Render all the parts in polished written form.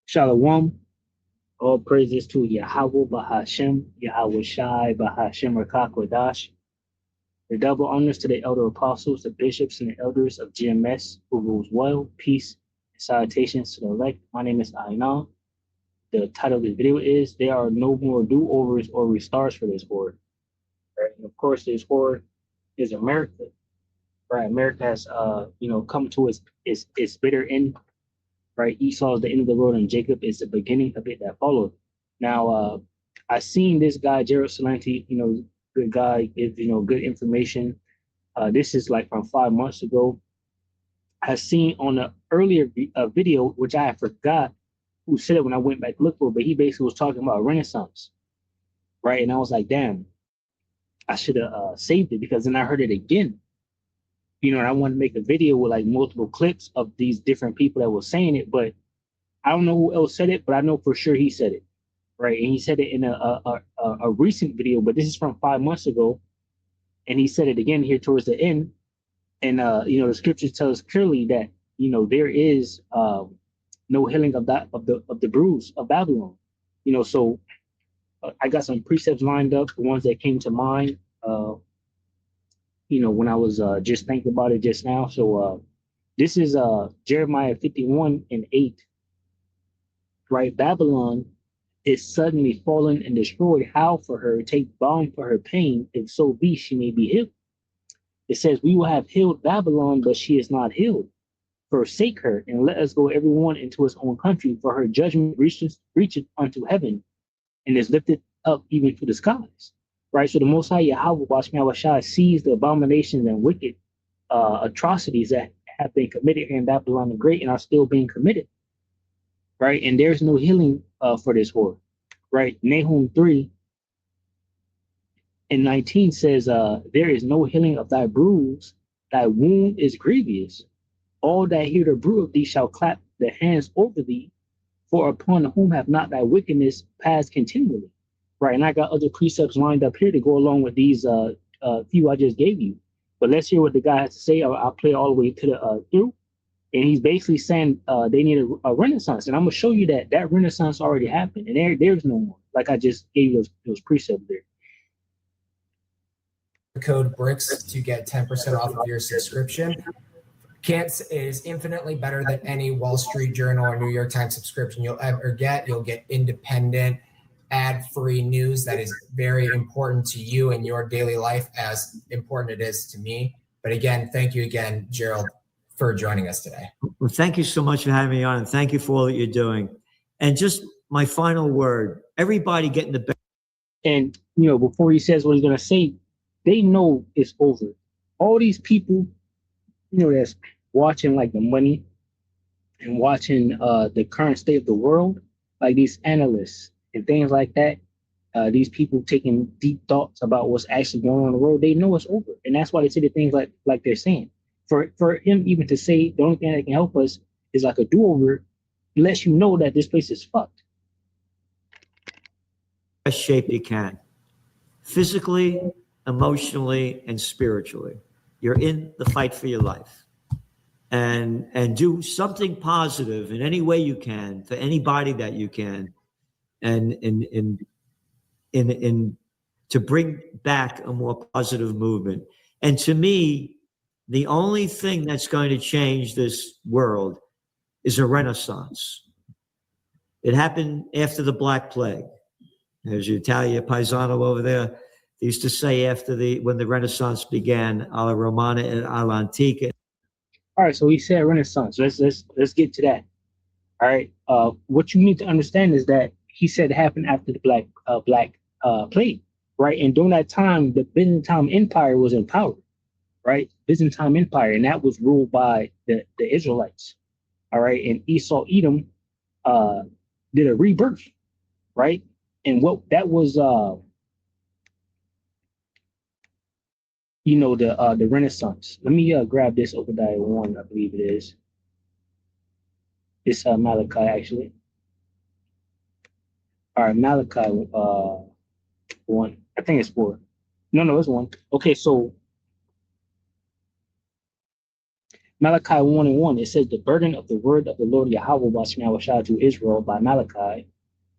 Shalom. All praises to Yahweh Bahashem, Yahweh Shai Bahashem Rakakwadash. The double honors to the elder apostles, the bishops, and the elders of GMS who rules well. Peace and salutations to the elect. My name is Ainan. The title of the video is There Are No More Do-Overs or Restarts for this horde. Right? And of course, this horde is America. Right? America has come to its bitter end. Right? Esau is the end of the road, and Jacob is the beginning of it that followed. Now, I seen this guy, Gerald Salenti, good guy, give, good information. This is like from 5 months ago. I seen on an earlier video, which I forgot who said it when I went back to look for it, but he basically was talking about Renaissance, right? And I was like, damn, I should have saved it because then I heard it again, and I wanted to make a video with like multiple clips of these different people that were saying it, but I don't know who else said it, but I know for sure he said it, right? And he said it in a recent video, but this is from 5 months ago, and he said it again here towards the end. And the scriptures tell us clearly that there is no healing of the bruise of Babylon. So I got some precepts lined up, the ones that came to mind. When I was just thinking about it just now. So this is Jeremiah 51:8. Right, Babylon is suddenly fallen and destroyed. Howl for her, take balm for her pain, if so be she may be healed. It says, we will have healed Babylon, but she is not healed. Forsake her, and let us go everyone into his own country, for her judgment reaches unto heaven, and is lifted up even to the skies. Right? So the Most High Yahweh sees the abominations and wicked atrocities that have been committed here in Babylon the Great and are still being committed. Right? And there's no healing for this horde. Right? Nahum 3:19 says, there is no healing of thy bruise, thy wound is grievous. All that hear the brew of thee shall clap their hands over thee, for upon whom have not thy wickedness passed continually. Right? And I got other precepts lined up here to go along with these few I just gave you. But let's hear what the guy has to say. I'll play all the way to the through. And he's basically saying they need a renaissance. And I'm going to show you that renaissance already happened. And there's no more. Like I just gave you those precepts there. Code BRICS to get 10% off of your subscription. Is infinitely better than any Wall Street Journal or New York Times subscription you'll ever get. You'll get independent, ad-free news that is very important to you in your daily life, as important it is to me. But again, thank you again, Gerald, for joining us today. Well, thank you so much for having me on, and thank you for all that you're doing. And just my final word, everybody get in the bed. And, before he says what he's going to say, they know it's over. All these people, that's watching like the money and watching the current state of the world, like these analysts and things like that, these people taking deep thoughts about what's actually going on in the world, they know it's over. And that's why they say the things like they're saying. For him even to say the only thing that can help us is like a do-over, lets you know that this place is fucked. Best shape you can. Physically, emotionally, and spiritually. You're in the fight for your life. And do something positive in any way you can for anybody that you can, and to bring back a more positive movement. And to me, the only thing that's going to change this world is a renaissance. It happened after the Black Plague. There's your Italia Paisano over there. They used to say when the Renaissance began, alla Romana and alla Antica. All right, so he said Renaissance. Let's get to that. All right. What you need to understand is that he said it happened after the Black Plague, right? And during that time, the Byzantine Empire was in power, right? Byzantine Empire, and that was ruled by the Israelites. All right, and Esau Edom did a rebirth, right? And what that was, the Renaissance. Let me grab this Obadiah 1, I believe it is. It's Malachi, actually. All right, Malachi 1. I think it's 4. No, it's 1. Okay, so Malachi 1 and 1, it says, the burden of the word of the Lord Yahweh Bashar to Israel by Malachi. It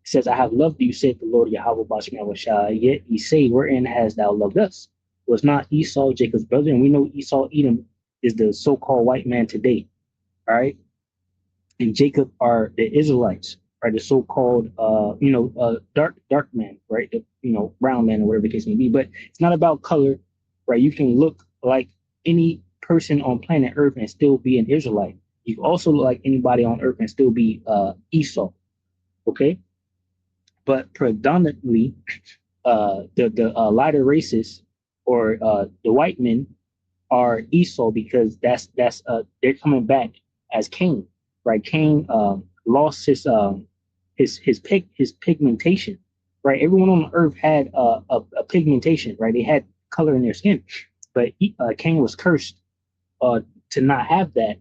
says, I have loved you, said the Lord Yahweh Bashar, yet ye say, wherein hast thou loved us? Was not Esau Jacob's brother? And we know Esau, Edom, is the so-called white man today. All right. And Jacob are the Israelites, right? The so-called, dark man, right? The, brown man or whatever the case may be. But it's not about color, right? You can look like any person on planet Earth and still be an Israelite. You can also look like anybody on Earth and still be Esau, okay? But predominantly, the lighter races or the white men are Esau because that's they're coming back as Cain, right? Cain lost his pigmentation, right? Everyone on earth had a pigmentation, right? They had color in their skin, but Cain was cursed to not have that,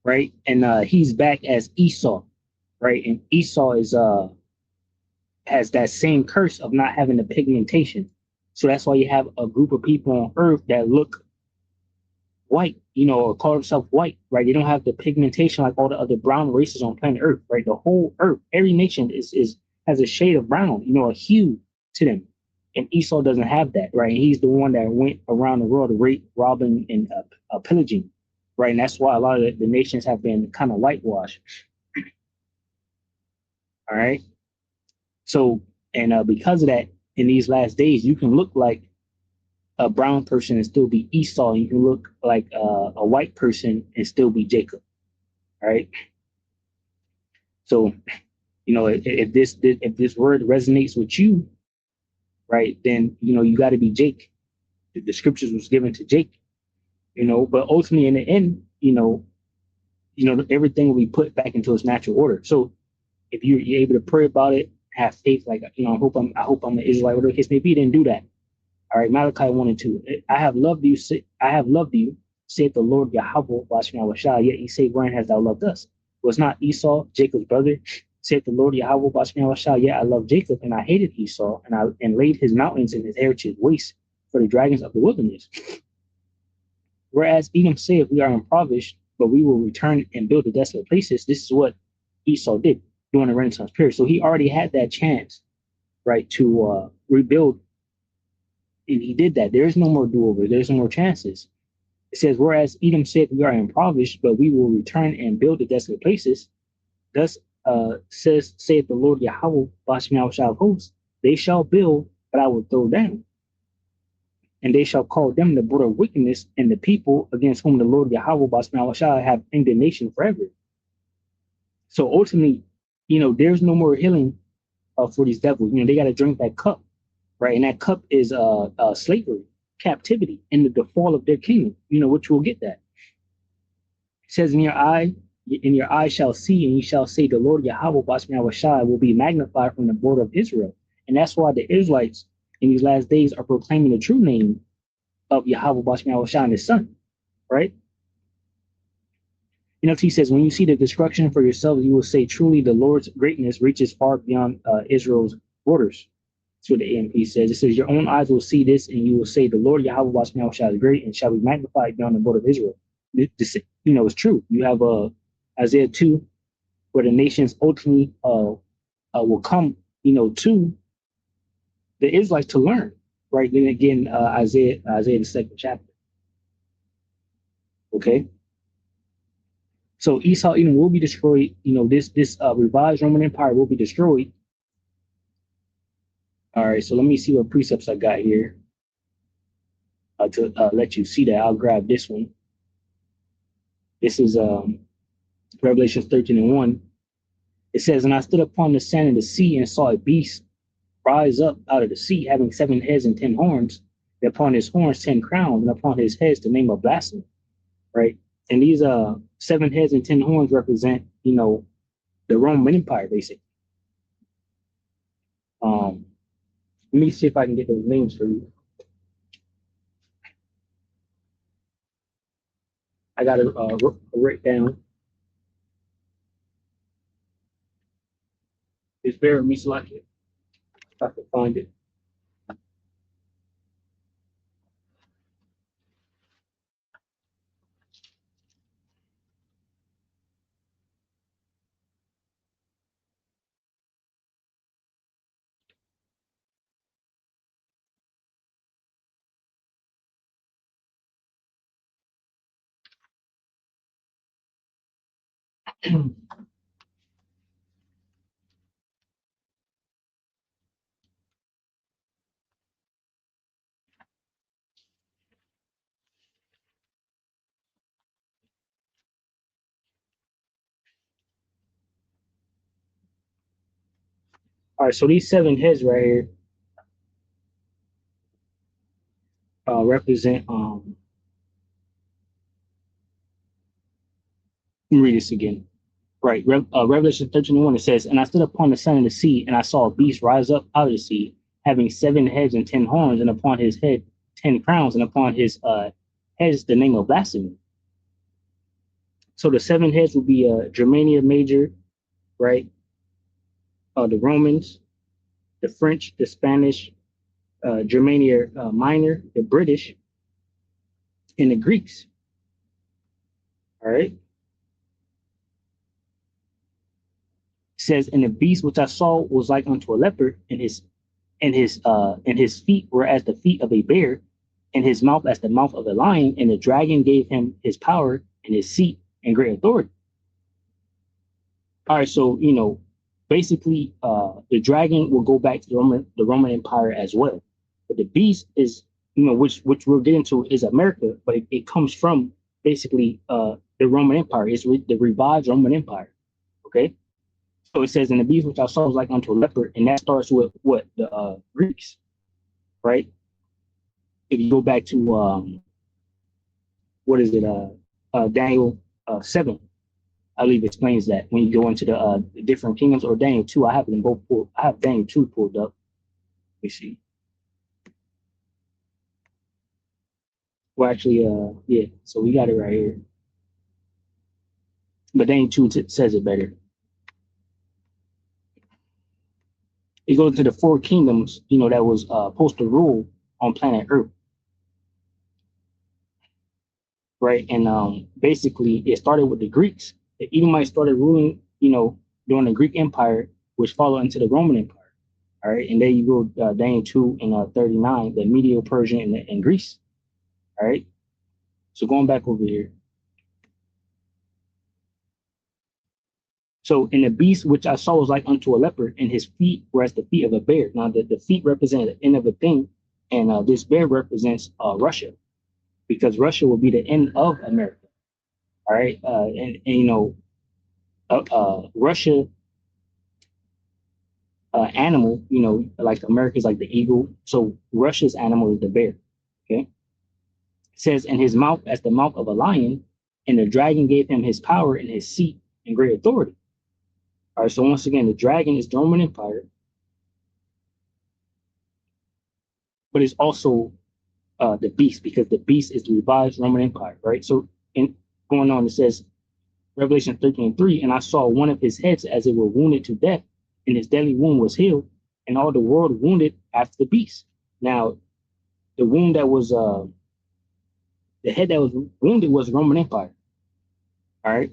right? And he's back as Esau, right? And Esau is has that same curse of not having the pigmentation. So that's why you have a group of people on earth that look white, or call themselves white, right? They don't have the pigmentation like all the other brown races on planet Earth, right? The whole earth, every nation is has a shade of brown, a hue to them. And Esau doesn't have that, right? And he's the one that went around the world robbing, and pillaging, right? And that's why a lot of the nations have been kind of whitewashed. All right. So, and because of that, in these last days, you can look like a brown person and still be Esau. You can look like a white person and still be Jacob. All right. So, if this word resonates with you, right, then you got to be Jake. The scriptures was given to Jake. But ultimately, in the end, everything will be put back into its natural order. So, if you're able to pray about it, have faith, like I hope I'm an Israelite, whatever the case may be, then do that. All right, Malachi 1 and 2. I have loved you, saith the Lord Yahweh, yet ye say, wherein hast thou loved us? Was not Esau Jacob's brother? Saith the Lord Yahweh, yet I loved Jacob, and I hated Esau, and laid his mountains and his heritage waste for the dragons of the wilderness. Whereas Edom saith, we are impoverished, but we will return and build the desolate places. This is what Esau did during the Renaissance period. So he already had that chance, right, to rebuild. And he did that. There is no more do-over. There's no more chances. It says, whereas Edom said, we are impoverished, but we will return and build the desolate places. Thus saith the Lord Yahweh, of hosts, they shall build, but I will throw down. And they shall call them the border of wickedness, and the people against whom the Lord Yahweh shall have indignation forever. So ultimately, there's no more healing for these devils. They got to drink that cup. Right, and that cup is slavery, captivity, and the fall of their kingdom. Which we'll get that. It says, in your eye shall see, and ye shall say, the Lord Yahweh will be magnified from the border of Israel. And that's why the Israelites in these last days are proclaiming the true name of Yahweh and His Son. Right. He says, when you see the destruction for yourselves, you will say, truly, the Lord's greatness reaches far beyond Israel's borders. That's what the AMP says. It says, your own eyes will see this, and you will say, the Lord Yahweh is great, and shall be magnified beyond the border of Israel. This, it's true. You have Isaiah 2, where the nations ultimately will come, to the Israelites to learn. Right. Then again, Isaiah the second chapter. Okay. So Esau Edom will be destroyed. This revised Roman Empire will be destroyed. All right, so let me see what precepts I got here to let you see that. I'll grab this one. This is Revelation 13 and 1. It says, and I stood upon the sand of the sea and saw a beast rise up out of the sea, having 7 heads and 10 horns, and upon his horns 10 crowns, and upon his heads the name of blasphemy. Right? And these 7 heads and 10 horns represent, the Roman Empire, basically. Let me see if I can get those names for you. I got to write down. It's very mislucky. If I can find it. All right, so these 7 heads right here represent. Let me read this again. Right, Revelation 13:1. It says, "And I stood upon the sun and the sea, and I saw a beast rise up out of the sea, having 7 heads and 10 horns, and upon his head 10 crowns, and upon his heads the name of blasphemy." So the 7 heads will be Germania Major, right? The Romans, the French, the Spanish, Germania Minor, the British, and the Greeks. All right. It says, "And the beast which I saw was like unto a leopard, and his feet were as the feet of a bear, and his mouth as the mouth of a lion. And the dragon gave him his power and his seat and great authority." All right, so basically, the dragon will go back to the Roman Empire as well, but the beast is, which we'll get into, is America, but it comes from basically the Roman Empire. It's the revived Roman Empire. Okay, so it says, "And the beast which I saw was like unto a leopard," and that starts with what the Greeks, right? If you go back to what is it, Daniel 7. I believe explains that when you go into the different kingdoms, or Daniel 2. I have them both pulled. I have Daniel 2 pulled up. Let me see. Well, actually, yeah. So we got it right here. But Daniel 2 says it better. It goes to the 4 kingdoms, that was supposed to rule on planet Earth, right? And basically, it started with the Greeks. The Edomites started ruling, during the Greek Empire, which followed into the Roman Empire. All right, and there you go, Daniel 2 and 39, the Medo-Persian and Greece. All right, so going back over here. So, "And the beast which I saw was like unto a leopard, and his feet were as the feet of a bear." Now, the feet represent the end of a thing, and this bear represents Russia, because Russia will be the end of America. All right, Russia animal, like America's like the eagle. So Russia's animal is the bear. Okay, it says, "And his mouth as the mouth of a lion, and the dragon gave him his power and his seat and great authority." All right, so once again, the dragon is the Roman Empire, but it's also the beast, because the beast is the revived Roman Empire, right? So going on, it says, Revelation 13:3, "And I saw one of his heads as it were wounded to death, and his deadly wound was healed, and all the world wounded after the beast." Now, the wound that was, the head that was wounded was Roman Empire. All right.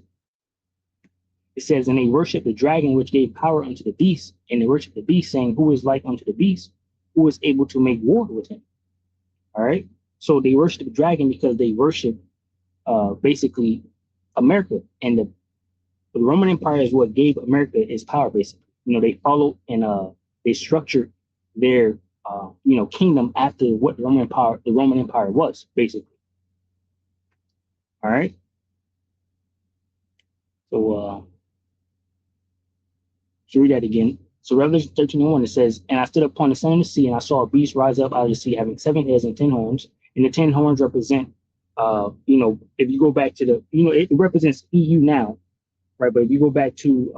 It says, "And they worship the dragon, which gave power unto the beast, and they worship the beast, saying, Who is like unto the beast? Who is able to make war with him?" All right. So they worship the dragon because they worship basically America, and the Roman Empire is what gave America its power. Basically, they followed and they structured their kingdom after what the Roman Empire was, basically. All right. So let's read that again. So Revelation 13:1, it says, "And I stood upon the sun and the sea, and I saw a beast rise up out of the sea, having 7 heads and 10 horns, and the 10 horns represent if you go back to it represents EU now, right? But if you go back to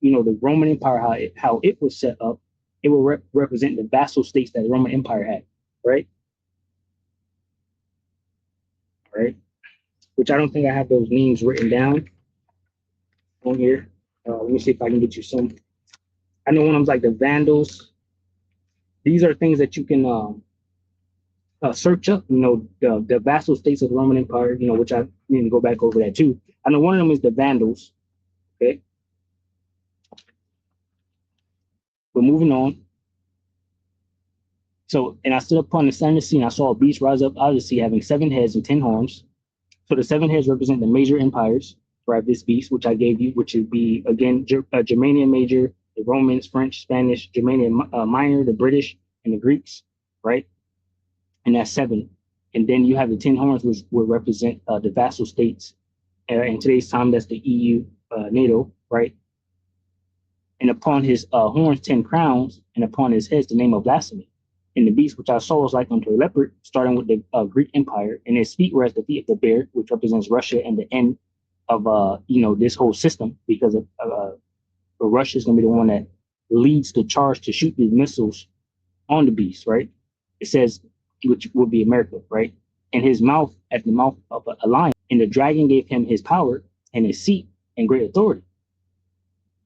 the Roman Empire, how it was set up, it will represent the vassal states that the Roman Empire had, right? All right, which I don't think I have those names written down on here. Let me see if I can get you some. I know one of them's like the Vandals. These are things that you can search up, the vassal states of the Roman Empire, which I need to go back over that too. I know one of them is the Vandals. Okay. We're moving on. So, "And I stood upon the sun and the sea, and I saw a beast rise up out of the sea, having 7 heads and 10 horns. So the 7 heads represent the major empires, right? This beast, which I gave you, which would be again Germania Major, the Romans, French, Spanish, Germania Minor, the British, and the Greeks, right? And that's 7. And then you have the 10 horns, which would represent the vassal states. In today's time, that's the EU, NATO, right? And upon his horns, 10 crowns, and upon his heads, the name of blasphemy. And the beast, which I saw, was like unto a leopard, starting with the Greek Empire, and his feet were as the feet of the bear, which represents Russia and the end of this whole system, because Russia is going to be the one that leads the charge to shoot these missiles on the beast, right? It says, which would be America, right? And his mouth at the mouth of a lion, and the dragon gave him his power and his seat and great authority.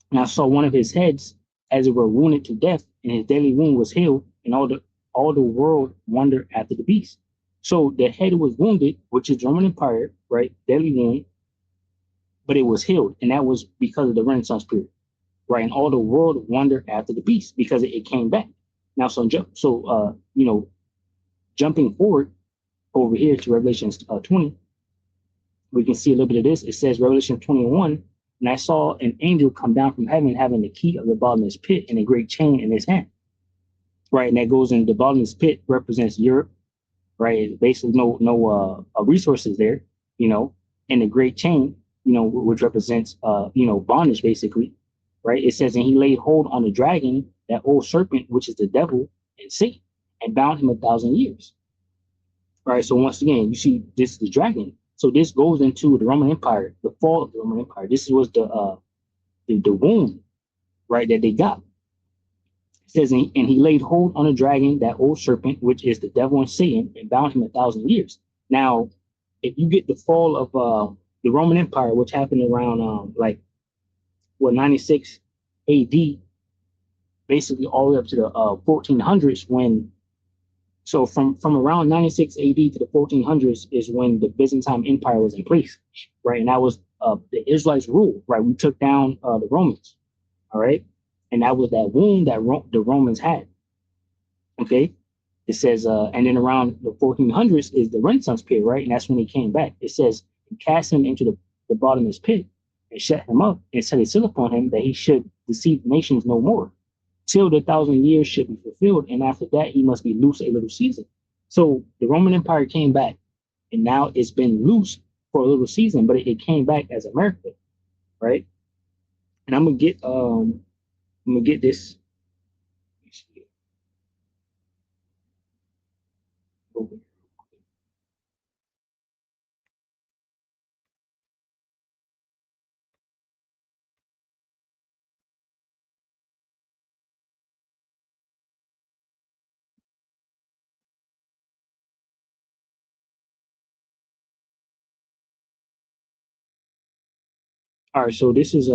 And I saw one of his heads as it were wounded to death, and his deadly wound was healed, and all the world wondered after the beast. So the head was wounded, which is Roman Empire, right? Deadly wound, but it was healed, and that was because of the Renaissance period, right? And all the world wondered after the beast because it came back. Now, jumping forward over here to Revelation 20, we can see a little bit of this. It says Revelation 21, and I saw an angel come down from heaven having the key of the bottomless pit and a great chain in his hand. Right, and that goes in the bottomless pit represents Europe, right? Basically, no resources there, and the great chain, which represents bondage, basically, right? It says, and he laid hold on the dragon, that old serpent, which is the devil and Satan, and bound him 1,000 years. Right. So once again, you see, this is the dragon. So this goes into the Roman Empire, the fall of the Roman Empire. This was the wound, right, that they got. It says, and he laid hold on the dragon, that old serpent, which is the devil and Satan, and bound him 1,000 years. Now, if you get the fall of the Roman Empire, which happened around 96 AD, basically all the way up to the 1400s, so from around 96 AD to the 1400s is when the Byzantine Empire was in place, right? And that was the Israelites rule, right? We took down the Romans, all right? And that was that wound that the Romans had, okay? It says, and then around the 1400s is the Renaissance period, right? And that's when he came back. It says, he cast him into the bottomless pit and shut him up and set a seal upon him that he should deceive nations no more, till the 1,000 years should be fulfilled. And after that, he must be loose a little season. So the Roman Empire came back, and now it's been loose for a little season, but it came back as America, right? And I'm gonna get this. All right, so this is I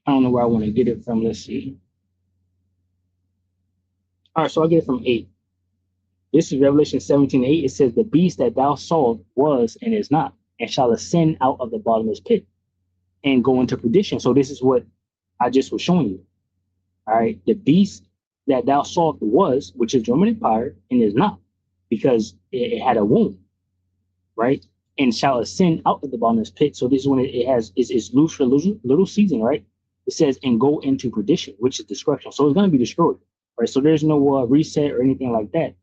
don't know where I want to get it from. Let's see. All right, so I get it from 8. This is Revelation 17:8. It says, the beast that thou sawest was and is not, and shall ascend out of the bottomless pit and go into perdition. So this is what I just was showing you. All right, the beast that thou sawest was, which is Roman Empire, and is not, because it had a wound, right? And shall ascend out of the bottomless pit. So this is when it's loose for a little season, right? It says, and go into perdition, which is destruction. So it's going to be destroyed, right? So there's no reset or anything like that.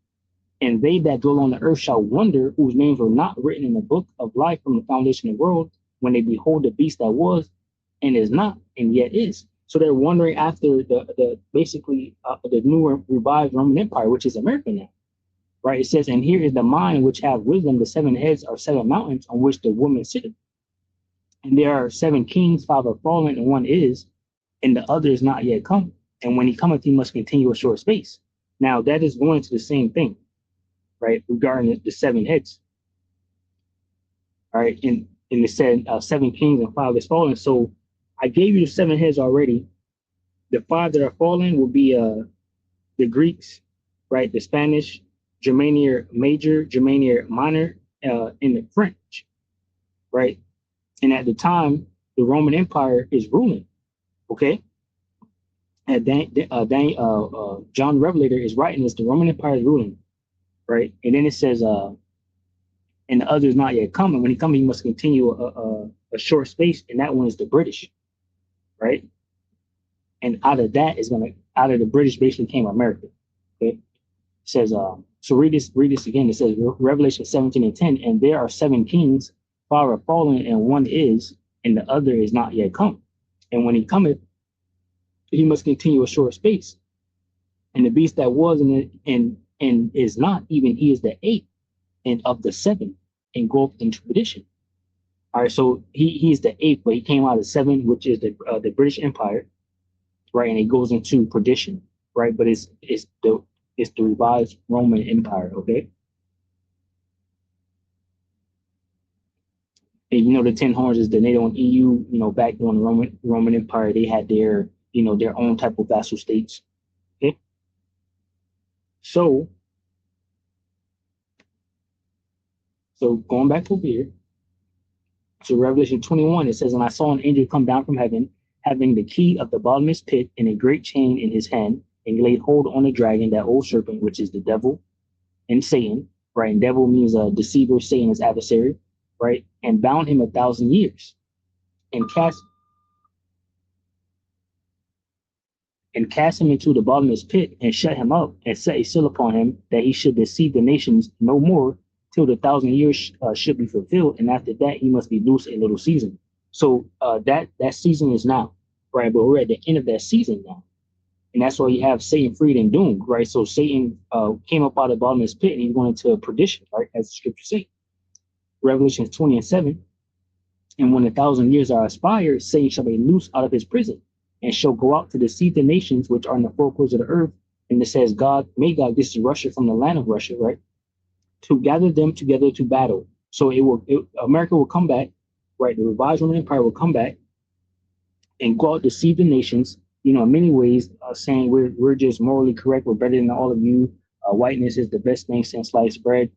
And they that dwell on the earth shall wonder, whose names were not written in the book of life from the foundation of the world, when they behold the beast that was and is not and yet is. So they're wondering after the new revived Roman Empire, which is America now, right? It says, and here is the mind which have wisdom. The 7 heads are 7 mountains on which the woman sitteth. And there are 7 kings, 5 are fallen, and 1 is, and the other is not yet come. And when he cometh, he must continue a short space. Now that is going to the same thing, right? Regarding the 7 heads. All right, and it said 7 kings and 5 is fallen. So I gave you the 7 heads already. The 5 that are fallen will be the Greeks, right? The Spanish, Germania Major, Germania Minor, and the French, right? And at the time, the Roman Empire is ruling, okay? And John the Revelator is writing this, the Roman Empire is ruling. right? And then it says, and the other is not yet coming. When he comes, he must continue a short space, and that one is the British, right? And out of that is out of the British basically came America. Okay, it says, so read this again. It says Revelation 17:10, and there are 7 kings, 5 are fallen, and one is, and the other is not yet come. And when he cometh, he must continue a short space. And the beast that was and is not, even he is the 8th and of the 7, and go up into perdition. All right, so he's the 8th, but he came out of 7, which is the British Empire, right? And it goes into perdition, right? But it's the revised Roman Empire, okay? And you know the 10 horns is the NATO and EU. You know, back during the Roman Empire, they had their their own type of vassal states. Okay, so going back over here, so Revelation 21, it says, and I saw an angel come down from heaven, having the key of the bottomless pit and a great chain in his hand, and he laid hold on the dragon, that old serpent, which is the devil and Satan, right? And devil means a deceiver, Satan is adversary, right? And bound him 1,000 years, and cast him into the bottomless pit, and shut him up, and set a seal upon him, that he should deceive the nations no more, till the 1,000 years should be fulfilled, and after that he must be loosed a little season. So that season is now, right? But we're at the end of that season now, and that's why you have Satan freed and doomed, right? So Satan came up out of the bottomless pit, and he went into perdition, right? As the scriptures say, Revelation 20:7. And when 1,000 years are expired, Satan shall be loosed out of his prison, and shall go out to deceive the nations which are in the four corners of the earth. And it says, Magog, this is Russia, from the land of Russia, right? To gather them together to battle. So America will come back, right? The revised Roman Empire will come back and go out to deceive the nations, in many ways, saying we're just morally correct, we're better than all of you. Whiteness is the best thing since sliced bread,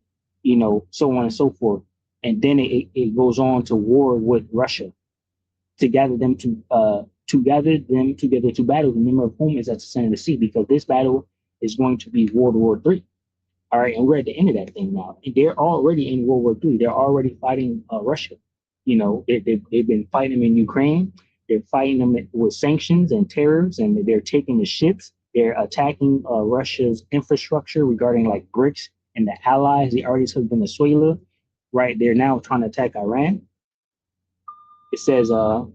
so on and so forth. And then it goes on to war with Russia to gather them together to battle, the number of whom is at the center of the sea, because this battle is going to be World War III. All right, and we're at the end of that thing now. And they're already in World War III. They're already fighting Russia. They've been fighting them in Ukraine. They're fighting them with sanctions and tariffs, and they're taking the ships. They're attacking Russia's infrastructure regarding like BRICS and the allies. They already took Venezuela, right? They're now trying to attack Iran. It says, it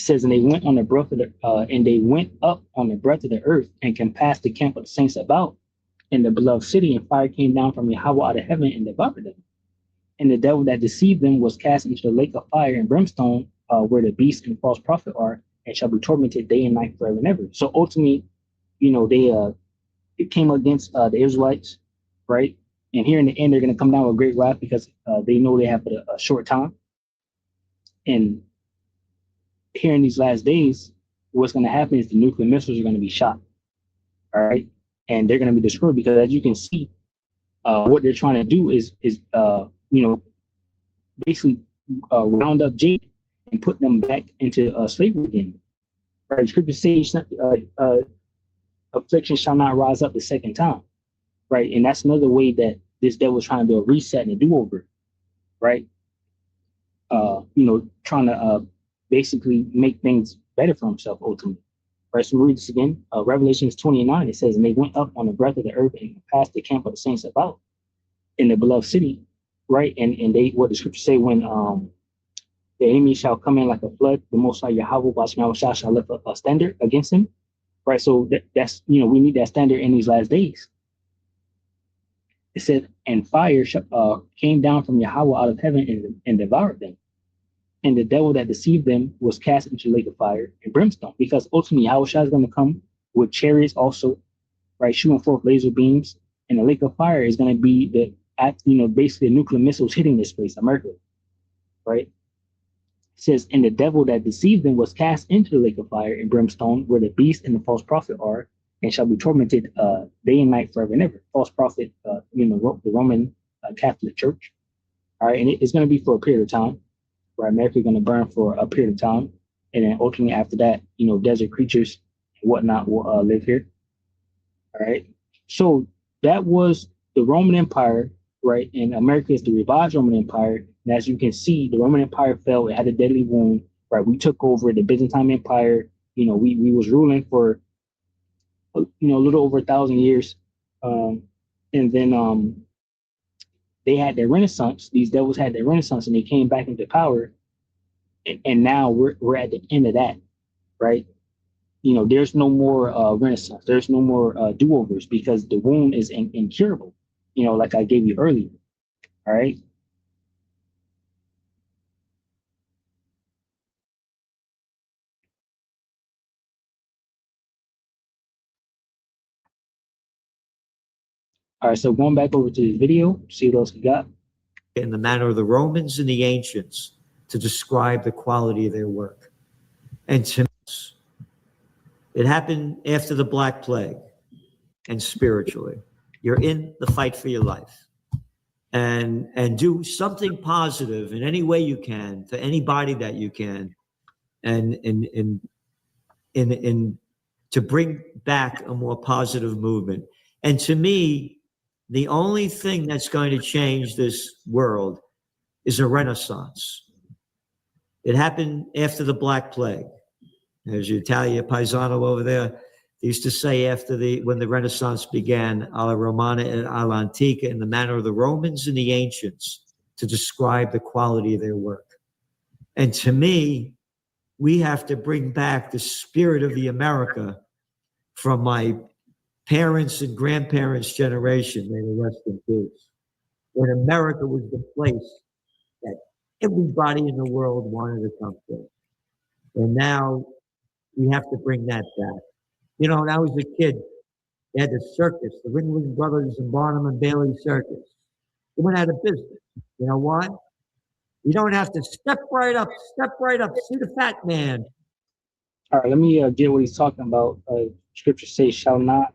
says, and they went on the breadth of and they went up on the breadth of the earth, and compassed the camp of the saints about in the beloved city, and fire came down from Yahweh out of heaven and devoured them. And the devil that deceived them was cast into the lake of fire and brimstone, where the beast and false prophet are, and shall be tormented day and night forever and ever. So ultimately, it came against the Israelites, right? And here in the end, they're going to come down with great wrath, because they know they have a short time. And here in these last days, what's going to happen is the nuclear missiles are going to be shot, all right? And they're going to be destroyed, because as you can see, what they're trying to do is basically round up Jacob and put them back into slavery again. Right? Scripture says, affliction shall not rise up the second time, right? And that's another way that this devil is trying to do a reset and a do-over, right? Trying to basically make things better for himself ultimately. Right, so we read this again. Revelations 20:9, it says, and they went up on the breadth of the earth and passed the camp of the saints about in the beloved city, right? And they, what the scriptures say, when the enemy shall come in like a flood, the Most High Yahweh shall lift up a standard against him, right? So that's we need that standard in these last days. It said, and fire came down from Yahweh out of heaven and devoured them. And the devil that deceived them was cast into the lake of fire and brimstone, because ultimately Yahushua is going to come with chariots also, right, shooting forth laser beams, and the lake of fire is going to be basically the nuclear missiles hitting this place, America, right? It says, and the devil that deceived them was cast into the lake of fire and brimstone, where the beast and the false prophet are, and shall be tormented day and night forever and ever. False prophet, the Roman Catholic Church. All right, and it's going to be for a period of time. Right, America's going to burn for a period of time, and then ultimately after that, desert creatures and whatnot will live here. All right, so that was the Roman Empire, right? And America is the revised Roman Empire. And as you can see, the Roman Empire fell. It had a deadly wound, right? We took over the Byzantine Empire. We was ruling for a little over 1,000 years, and then they had their Renaissance. These devils had their Renaissance, and they came back into power. And now we're at the end of that, right? There's no more Renaissance. There's no more do-overs because the wound is incurable. Like I gave you earlier. All right. All right, so going back over to the video, see what else we got. In the manner of the Romans and the ancients to describe the quality of their work. And to us, it happened after the Black Plague, and spiritually. You're in the fight for your life. And do something positive in any way you can to anybody that you can, and to bring back a more positive movement. And to me, the only thing that's going to change this world is a renaissance. It happened after the Black Plague. There's your Italia Paisano over there. They used to say when the Renaissance began, alla Romana and alla Antica, in the manner of the Romans and the ancients, to describe the quality of their work. And to me, we have to bring back the spirit of the America from my parents' and grandparents' generation, may they rest in peace, when America was the place that everybody in the world wanted to come to. And now we have to bring that back. When I was a kid, they had the circus, the Ringling Brothers and Barnum and Bailey Circus. They went out of business. You know why? You don't have to step right up, see the fat man. All right, let me get what he's talking about. Scripture says, shall not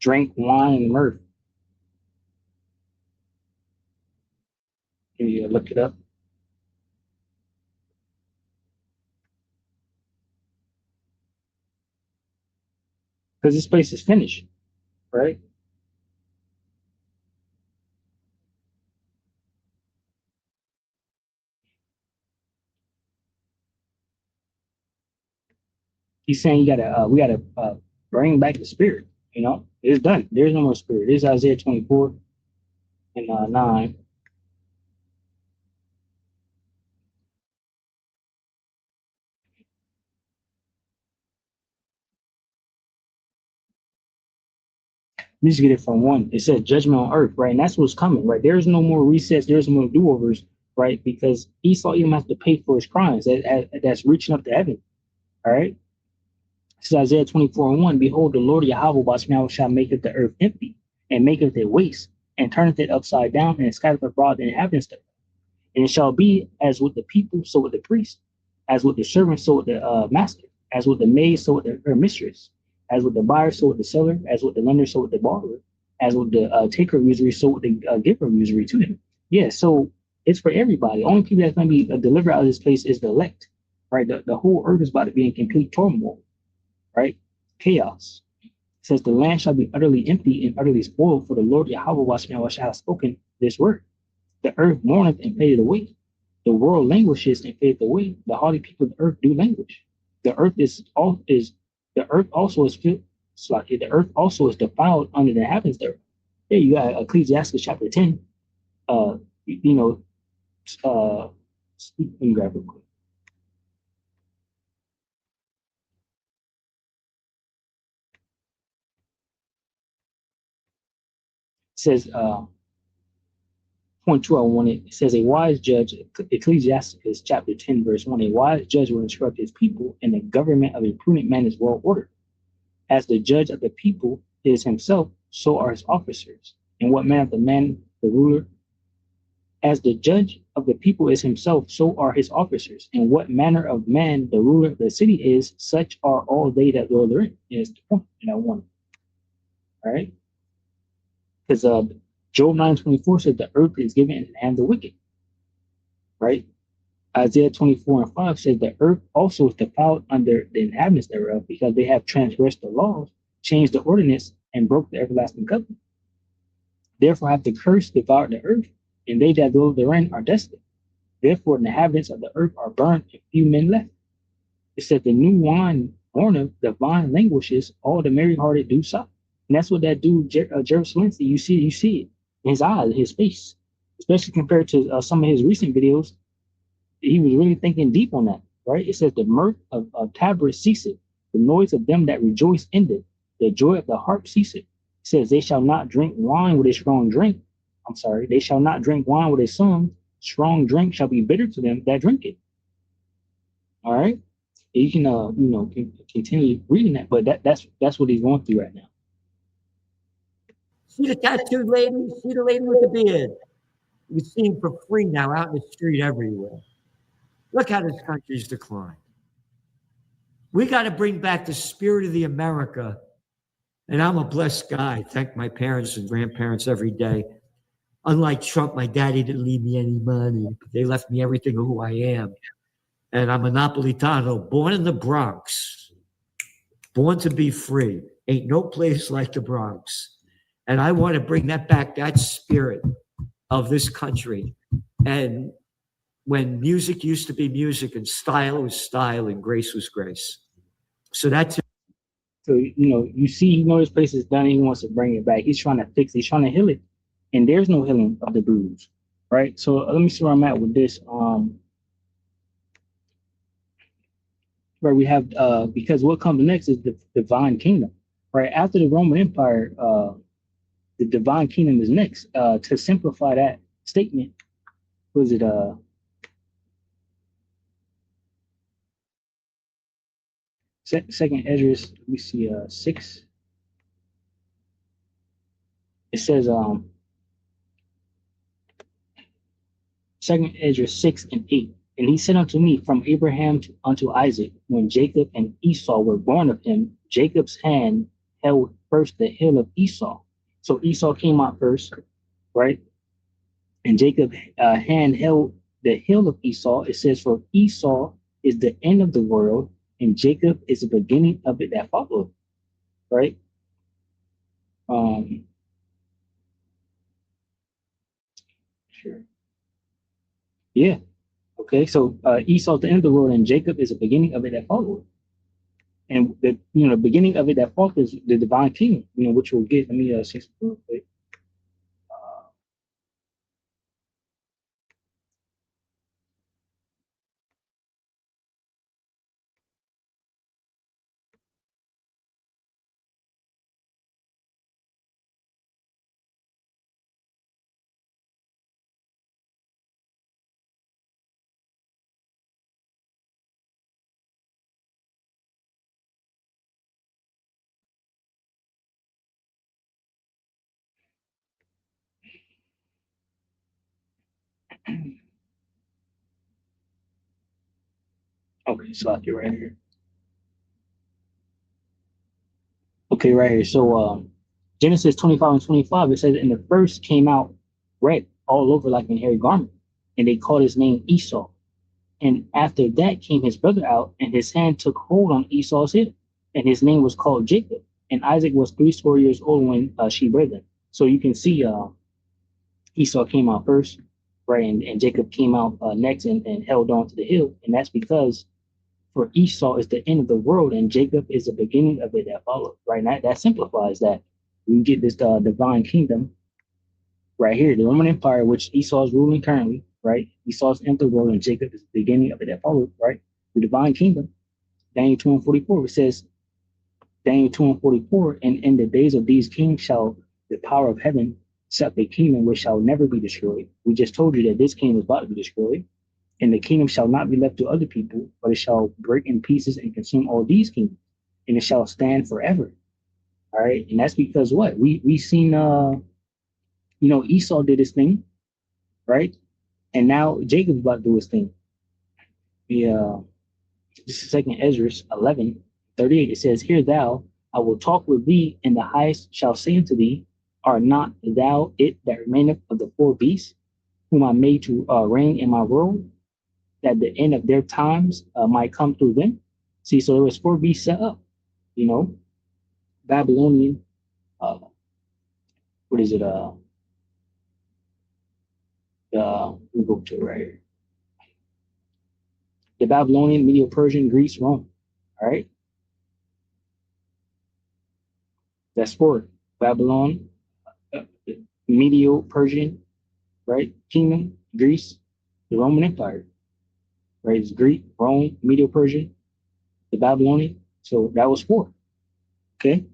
drink wine and mirth. Can you look it up? Because this place is finished, right? He's saying we gotta bring back the spirit. It's done. There's no more spirit. This is Isaiah 24 and 9. Let me just get it from 1. It said judgment on earth, right? And that's what's coming, right? There's no more resets. There's no more do-overs, right? Because Esau even has to pay for his crimes. That's reaching up to heaven, all right? This is Isaiah 24 and 1. Behold, the Lord Yahweh shall maketh the earth empty, and maketh it waste, and turneth it upside down, and scattereth abroad the inhabitants thereof. And it shall be as with the people, so with the priest, as with the servant, so with the master, as with the maid, so with her mistress, as with the buyer, so with the seller, as with the lender, so with the borrower, as with the taker of usury, so with the giver of usury to him. Yeah, so it's for everybody. Only people that's going to be delivered out of this place is the elect, right? The whole earth is about to be in complete turmoil, right? Chaos. It says the land shall be utterly empty and utterly spoiled, for the Lord Yahweh shall have spoken this word. The earth mourneth and fadeth away. The world languishes and fadeth away. The haughty people of the earth do languish. The earth also is defiled under the heavens there. There you got Ecclesiastes chapter 10. Let me grab it real quick. It says, point 2, it says, a wise judge, Ecclesiastes chapter 10, verse 1, a wise judge will instruct his people, and the government of a prudent man is well ordered. As the judge of the people is himself, so are his officers. And what manner of the man, the ruler? As the judge of the people is himself, so are his officers. And what manner of man the ruler of the city is, such are all they that dwell therein. Is the point in that one. All right? Because Job 9:24 says the earth is given into the hand of the wicked, right? Isaiah 24:5 says the earth also is defiled under the inhabitants thereof, because they have transgressed the laws, changed the ordinance, and broke the everlasting covenant. Therefore have the curse devoured the earth, and they that dwell therein are desolate. Therefore the inhabitants of the earth are burned, and few men left. It said the new wine mourneth, the vine languishes, all the merry-hearted do sigh. And that's what that dude, Jerusalem, you see it in his eyes, his face, especially compared to some of his recent videos. He was really thinking deep on that, right? It says the mirth of Taberah ceaseth, the noise of them that rejoice ended, the joy of the harp ceaseth. It says they shall not drink wine with a strong drink. I'm sorry, they shall not drink wine with a song. Strong drink shall be bitter to them that drink it. All right, you can continue reading that, but that's what he's going through right now. See the tattooed lady? See the lady with the beard? You can see him for free now out in the street everywhere. Look how this country's declined. We got to bring back the spirit of the America. And I'm a blessed guy. Thank my parents and grandparents every day. Unlike Trump, my daddy didn't leave me any money. They left me everything of who I am. And I'm a Napolitano, born in the Bronx, born to be free. Ain't no place like the Bronx. And I want to bring that back, that spirit of this country. And when music used to be music and style was style and grace was grace. So that's it. So, you see, this place is done and he wants to bring it back. He's trying to fix it. He's trying to heal it. And there's no healing of the bruise, right? So let me see where I'm at with this. Where we have, because what comes next is the divine kingdom, right? After the Roman Empire, the divine kingdom is next. To simplify that statement, was it Second Esdras? We see 6. It says Second Esdras 6 and 8. And he said unto me, from Abraham unto Isaac, when Jacob and Esau were born of him, Jacob's hand held first the heel of Esau. So Esau came out first, right? And Jacob's hand held the heel of Esau. It says, for Esau is the end of the world, and Jacob is the beginning of it that followed, right? Sure. Yeah. Okay, so Esau is the end of the world, and Jacob is the beginning of it that followed. And the beginning of it that followed is the divine kingdom, which we'll get. Let me see something real quick. Okay, so I'll get right here. Okay, right here. So Genesis 25:25, it says, and the first came out red all over like an hairy garment, and they called his name Esau. And after that came his brother out, and his hand took hold on Esau's hip, and his name was called Jacob. And Isaac was 80 years old when she bred them. So you can see Esau came out first, right? And Jacob came out next and held on to the hill. And that's because for Esau is the end of the world, and Jacob is the beginning of it that followed, right? And that simplifies that. We get this divine kingdom right here, the Roman Empire, which Esau is ruling currently, right? Esau's end of the world, and Jacob is the beginning of it that followed, right? The divine kingdom. Daniel 2:44, it says, Daniel 2:44, and in the days of these kings shall the power of heaven set a kingdom which shall never be destroyed. We just told you that this kingdom is about to be destroyed. And the kingdom shall not be left to other people, but it shall break in pieces and consume all these kingdoms, and it shall stand forever. All right, and that's because what we seen, Esau did his thing, right? And now Jacob's about to do his thing. This is Second Esdras 11:38. It says, "Hear thou, I will talk with thee, and the highest shall say unto thee, Are not thou it that remaineth of the four beasts, whom I made to reign in my world, that the end of their times might come through them? See, so there was four beasts set up, you know, Babylonian, what is it? We go to it right here. The Babylonian, Medo-Persian, Greece, Rome. All right. That's four. Babylon, Medo-Persian, right? Kingdom, Greece, the Roman Empire. Right? It's Greek, Rome, Medo-Persian, the Babylonian. So that was four. Okay.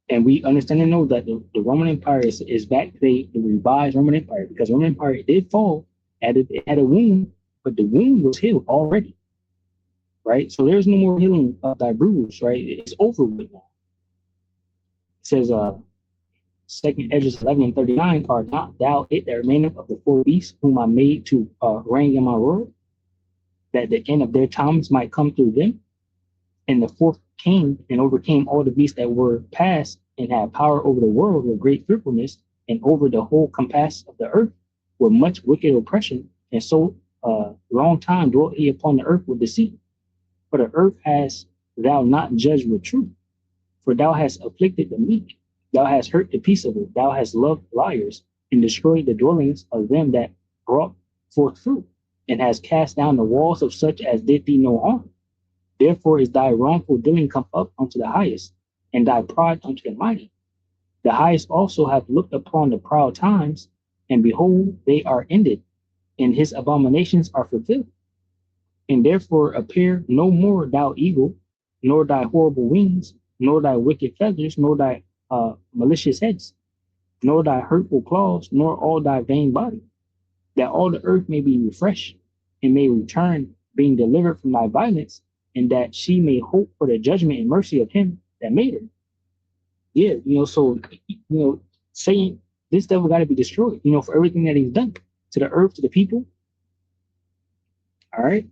And we understand and know that the Roman Empire is back today, the revised Roman Empire, because Roman Empire did fall, it had a wound, but the wound was healed already. Right? So there's no more healing of thy bruise, right? It's over with now. It says, Second Esdras 11:39, are not thou it that remaineth of the four beasts, whom I made to reign in my world, that the end of their times might come through them? And the fourth came and overcame all the beasts that were past, and had power over the world with great fearfulness, and over the whole compass of the earth with much wicked oppression, and so long time dwelt he upon the earth with deceit. For the earth hast thou not judged with truth, for thou hast afflicted the meek, thou hast hurt the peaceable, thou hast loved liars, and destroyed the dwellings of them that brought forth fruit, and hast cast down the walls of such as did thee no harm. Therefore is thy wrongful dealing come up unto the highest, and thy pride unto the mighty. The highest also have looked upon the proud times, and behold, they are ended, and his abominations are fulfilled. And therefore appear no more thou eagle, nor thy horrible wings, nor thy wicked feathers, nor thy malicious heads, nor thy hurtful claws, nor all thy vain body, that all the earth may be refreshed, and may return, being delivered from thy violence, and that she may hope for the judgment and mercy of him that made her. Yeah, so, saying this devil got to be destroyed, for everything that he's done to the earth, to the people. All right.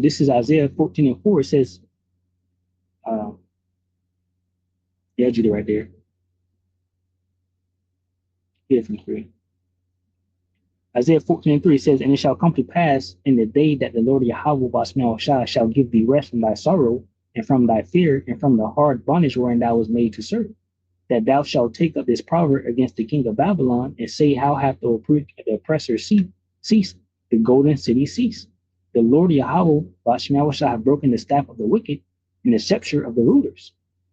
This is Isaiah 14:4. It says, yeah, I did it right there. Get it from 3. Isaiah 14:3 says, and it shall come to pass in the day that the Lord Yahweh Basmael shall give thee rest from thy sorrow, and from thy fear, and from the hard bondage wherein thou was made to serve, that thou shalt take up this proverb against the king of Babylon, and say, how hath the oppressor ceased, the golden city ceased? The Lord Yahweh Basmael shall have broken the staff of the wicked, and the scepter of the rulers.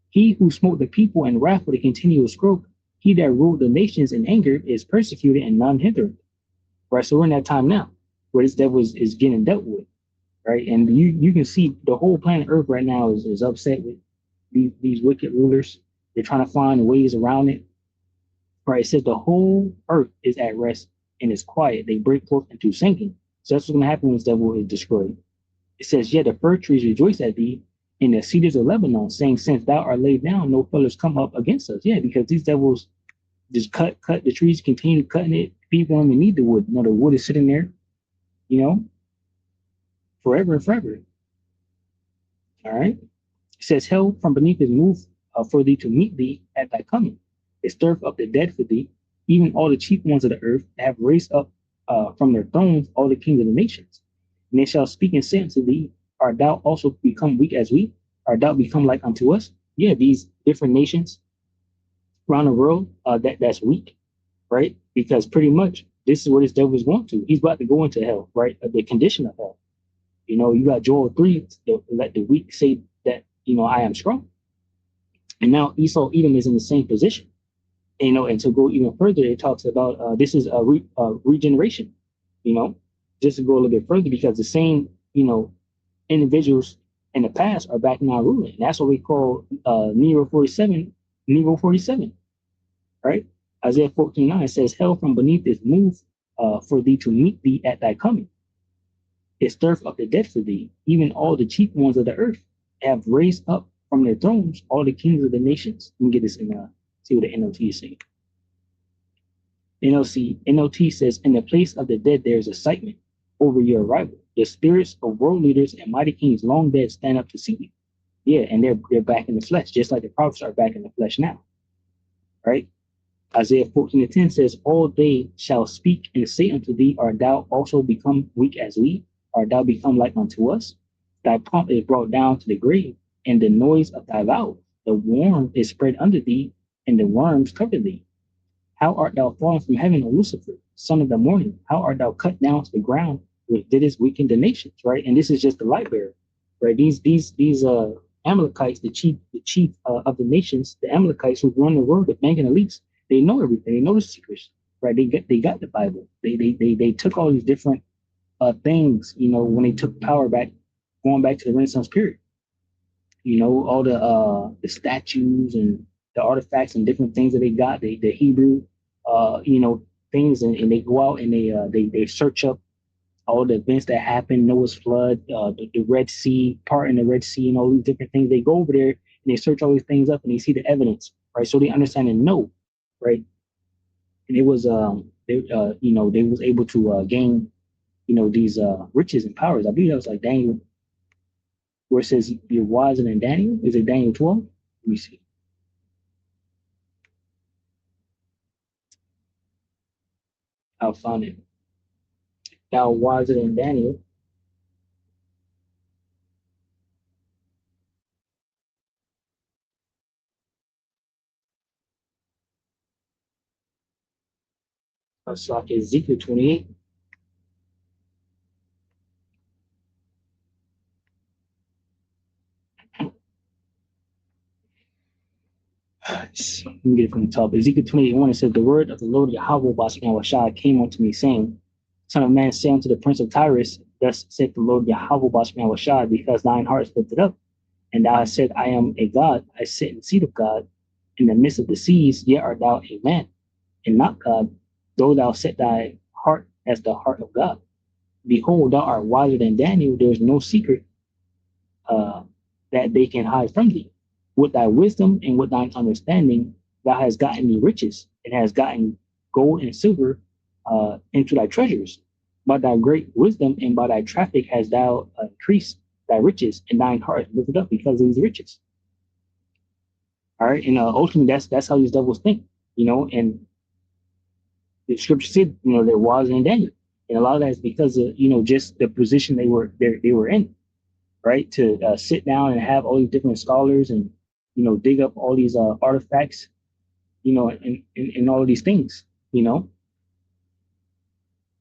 He who smote the people in wrath with a continual stroke, he that ruled the nations in anger, is persecuted and none hindered. Right, so we're in that time now where this devil is getting dealt with, right? And you can see the whole planet Earth right now is upset with these wicked rulers. They're trying to find ways around it. Right, it says the whole earth is at rest and is quiet. They break forth into sinking. So that's what's going to happen when this devil is destroyed. It says, yeah, the fir trees rejoice at thee, and the cedars of Lebanon, saying, since thou art laid down, no fellows come up against us. Yeah, because these devils just cut the trees, continue cutting it. People don't even need the wood. The wood is sitting there, forever and forever. All right. It says, hell from beneath is moved for thee to meet thee at thy coming. It stirreth up the dead for thee, even all the chief ones of the earth have raised up from their thrones all the kings of the nations. And they shall speak and say unto thee, art thou also become weak as we? Art thou become like unto us? Yeah, these different nations around the world that's weak, right? Because pretty much this is what this devil is going to. He's about to go into hell, right? The condition of hell. You got Joel 3, let the weak say that, I am strong. And now Esau Edom is in the same position. And to go even further, it talks about this is a regeneration, just to go a little bit further, because the same, individuals in the past are back now ruling. And that's what we call Nero 47, right? Isaiah 14:9 says, hell from beneath is moved for thee to meet thee at thy coming. It stirreth up the dead for thee, even all the chief ones of the earth have raised up from their thrones all the kings of the nations. Let me get this in see what the NLT is saying. NLT says, in the place of the dead there is excitement over your arrival. The spirits of world leaders and mighty kings long dead stand up to see you. Yeah, and they're back in the flesh, just like the prophets are back in the flesh now, right? Isaiah 14:10 says, all they shall speak and say unto thee, art thou also become weak as we? Art thou become like unto us? Thy pomp is brought down to the grave, and the noise of thy vow. The worm is spread under thee, and the worms cover thee. How art thou fallen from heaven, O Lucifer, son of the morning? How art thou cut down to the ground, which didst weaken the nations? Right, and this is just the light bearer, right? These Amalekites, the chief of the nations, the Amalekites who run the world, the bank and elites, they know everything. They know the secrets, right? They got the Bible. They took all these different things, when they took power back, going back to the Renaissance period. All the statues and the artifacts and different things that they got, the Hebrew, things, and they go out and they search up all the events that happened, Noah's flood, the Red Sea, part in the Red Sea, and all these different things. They go over there and they search all these things up and they see the evidence, right? So they understand and know, right? And it was, they was able to gain, these riches and powers. I believe that was like Daniel, where it says you're wiser than Daniel. Is it Daniel 12? Let me see. I'll find it. Thou wiser than Daniel. It's like Ezekiel 28. Let me get it from the top. Ezekiel 28:1, it says, the word of the Lord Yahweh Bashman came unto me, saying, Son of man, say unto the prince of Tyrus, thus saith the Lord Yahweh Bashman, because thine heart is lifted up, and thou hast said, I am a God, I sit in the seat of God, in the midst of the seas, yet art thou a man, and not God, though thou set thy heart as the heart of God. Behold, thou art wiser than Daniel, there is no secret that they can hide from thee. With thy wisdom and with thine understanding, thou hast gotten me riches, and hast gotten gold and silver into thy treasures. By thy great wisdom and by thy traffic hast thou increased thy riches, and thine heart is lifted up because of these riches. All right, and ultimately, that's how these devils think, and the scripture said, they're wiser than Daniel, and a lot of that is because of just the position they were in, right? To sit down and have all these different scholars and dig up all these artifacts, and all of these things,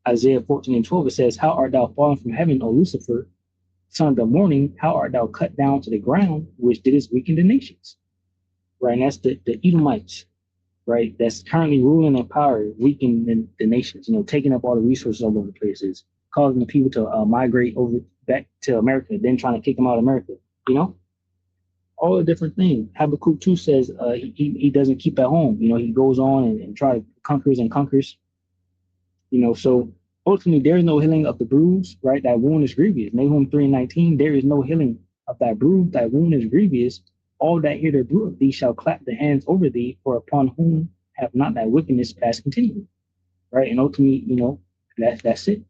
Isaiah 14:12, it says, how art thou fallen from heaven, O Lucifer, son of the morning? How art thou cut down to the ground, which didst weaken the nations? Right, and that's the Edomites, right? That's currently ruling in power, weakening the nations, taking up all the resources all over the places, causing the people to migrate over back to America, then trying to kick them out of America, all the different things. Habakkuk 2 says he doesn't keep at home. He goes on and try to conquers. So ultimately there is no healing of the bruise, right? That wound is grievous. Nahum 3:19, there is no healing of that bruise, that wound is grievous. All that hear the bruit of thee shall clap their hands over thee, for upon whom have not thy wickedness passed continually. Right? And ultimately, that's it,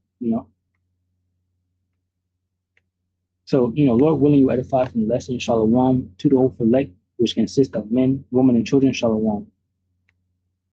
So, Lord willing, you edify from the lesson, Shalom, to the whole elect, which consists of men, women, and children, Shalom.